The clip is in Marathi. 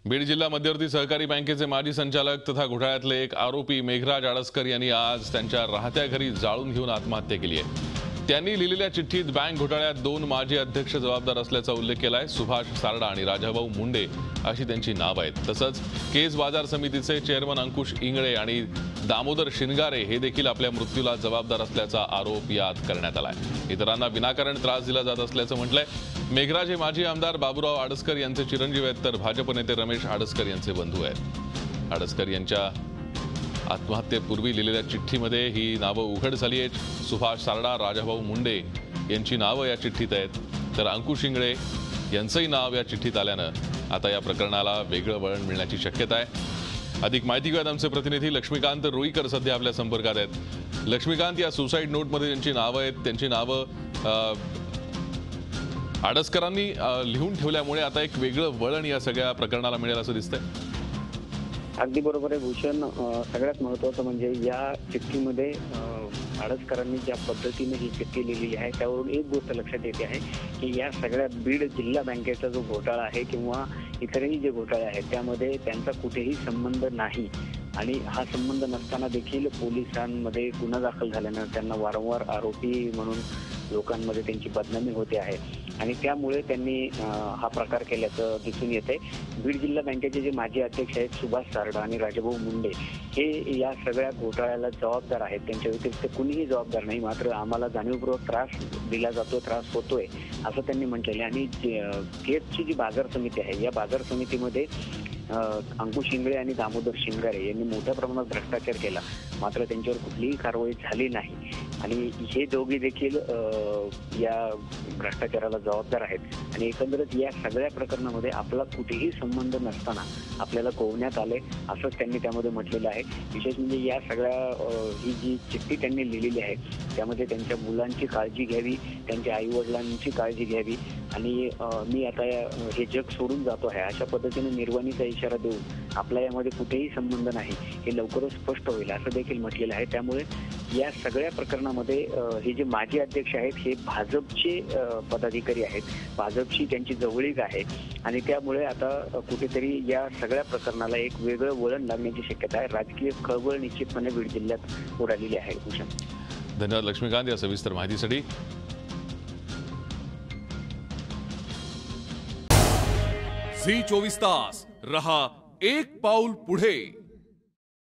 बीड जिल्हा मध्यवर्ती सहकारी बँकेचे माजी संचालक तथा घोटाळ्यातले एक आरोपी मेघराज आडसकर यांनी आज त्यांच्या राहत्या घरी जाळून घेऊन आत्महत्या केली आहे। त्यांनी लिहिलेल्या चिठ्ठीत बँक घोटाळ्यात 2 माजी अध्यक्ष जबाबदार असल्याचा उल्लेख केलाय। सुभाष सारडा आणि राजाभाऊ मुंडे अशी त्यांची नावे आहेत। तसंच केस बाजार समितीचे चेअरमन अंकुश इंगळे आणि दामोदर शिंगारे हे देखील आपल्या मृत्यूला जबाबदार असल्याचा आरोप यात करण्यात आलाय। इतरांना विनाकारण त्रास दिला जात असल्याचं म्हटलंय। मेघराज हे माजी आमदार बाबूराव आडसकर यांचे चिरंजीव आहेत, तर भाजप नेते रमेश आडसकर यांचे बंधू आहेत। आडसकर यांच्या आत्महत्येपूर्वी लिहिलेल्या चिठ्ठीमध्ये ही नावं उघड झाली आहेत। सुभाष सारडा, राजाभाऊ मुंडे यांची नावं या चिठ्ठीत आहेत, तर अंकुश इंगळे यांचंही नाव या चिठ्ठीत आल्यानं आता या प्रकरणाला वेगळं वळण मिळण्याची शक्यता आहे। अधिक माहिती घेऊयात आमचे प्रतिनिधी लक्ष्मीकांत रुईकर सध्या आपल्या संपर्कात आहेत। लक्ष्मीकांत, या सुसाईड नोटमध्ये ज्यांची नावं आहेत त्यांची नावं आडसकरांनी लिहून ठेवल्यामुळे आता एक वेगळं वळण या सगळ्या प्रकरणाला मिळेल असं दिसतंय। अगदी बरोबर आहे भूषण। सगळ्यात महत्त्वाचं म्हणजे या चिठ्ठीमध्ये आडसकरांनी ज्या पद्धतीने ही चिठ्ठी लिहिली आहे त्यावरून एक गोष्ट लक्षात येते आहे की या सगळ्या बीड जिल्हा बँकेचा जो घोटाळा आहे किंवा इतरही जे घोटाळे आहेत त्यामध्ये त्यांचा कुठेही संबंध नाही आणि हा संबंध नसताना देखील पोलिसांमध्ये गुन्हा दाखल झाल्यानं त्यांना वारंवार आरोपी म्हणून लोकांमध्ये त्यांची बदनामी होते आहे आणि त्यामुळे त्यांनी हा प्रकार केल्याचं दिसून येते। बीड जिल्हा बँकेचे जे माजी अध्यक्ष आहेत सुभाष सारडा आणि राजाभाऊ मुंडे हे या सगळ्या घोटाळ्याला जबाबदार आहेत। त्यांच्या व्यतिरिक्त कुणीही जबाबदार नाही, मात्र आम्हाला जाणीवपूर्वक त्रास दिला जातो, त्रास होतोय असं त्यांनी म्हटलेलं आहे। आणि केसची जी बाजार समिती आहे या बाजार समितीमध्ये अंकुश इंगळे आणि दामोदर शिंगारे यांनी मोठ्या प्रमाणात भ्रष्टाचार केला, मात्र त्यांच्यावर कुठलीही कारवाई झाली नाही आणि हे दोघे देखील या भ्रष्टाचाराला जबाबदार आहेत आणि एकंदरीत या सगळ्या प्रकरणामध्ये आपला कुठेही संबंध नसताना आपल्याला कोवण्यात आले असंच त्यांनी त्यामध्ये म्हटलेलं आहे। विशेष म्हणजे या सगळ्या ही जी चिठ्ठी त्यांनी लिहिलेली आहे त्यामध्ये त्यांच्या मुलांची काळजी घ्यावी, त्यांच्या आईवडिलांची काळजी घ्यावी आणि मी आता हे जग सोडून जातो आहे अशा पद्धतीने निर्वाणीचा इशारा देऊन आपला यामध्ये कुठेही संबंध नाही हे लवकरच स्पष्ट होईल असं देखील म्हटलेलं आहे। त्यामुळे या सगळ्या प्रकरणामध्ये हे जे माजी अध्यक्ष आहेत हे भाजपचे पदाधिकारी आहेत, भाजपशी त्यांची जवळीक आहे आणि त्यामुळे आता कुठेतरी या सगळ्या प्रकरणाला एक वेगळं वळण लागण्याची शक्यता आहे। राजकीय खळबळ निश्चितपणे बीड जिल्ह्यात उडालेली आहे। भूषण, धन्यवाद लक्ष्मीकांत या सविस्तर माहितीसाठी। झी 24 तास रहा एक पाऊल पुढे।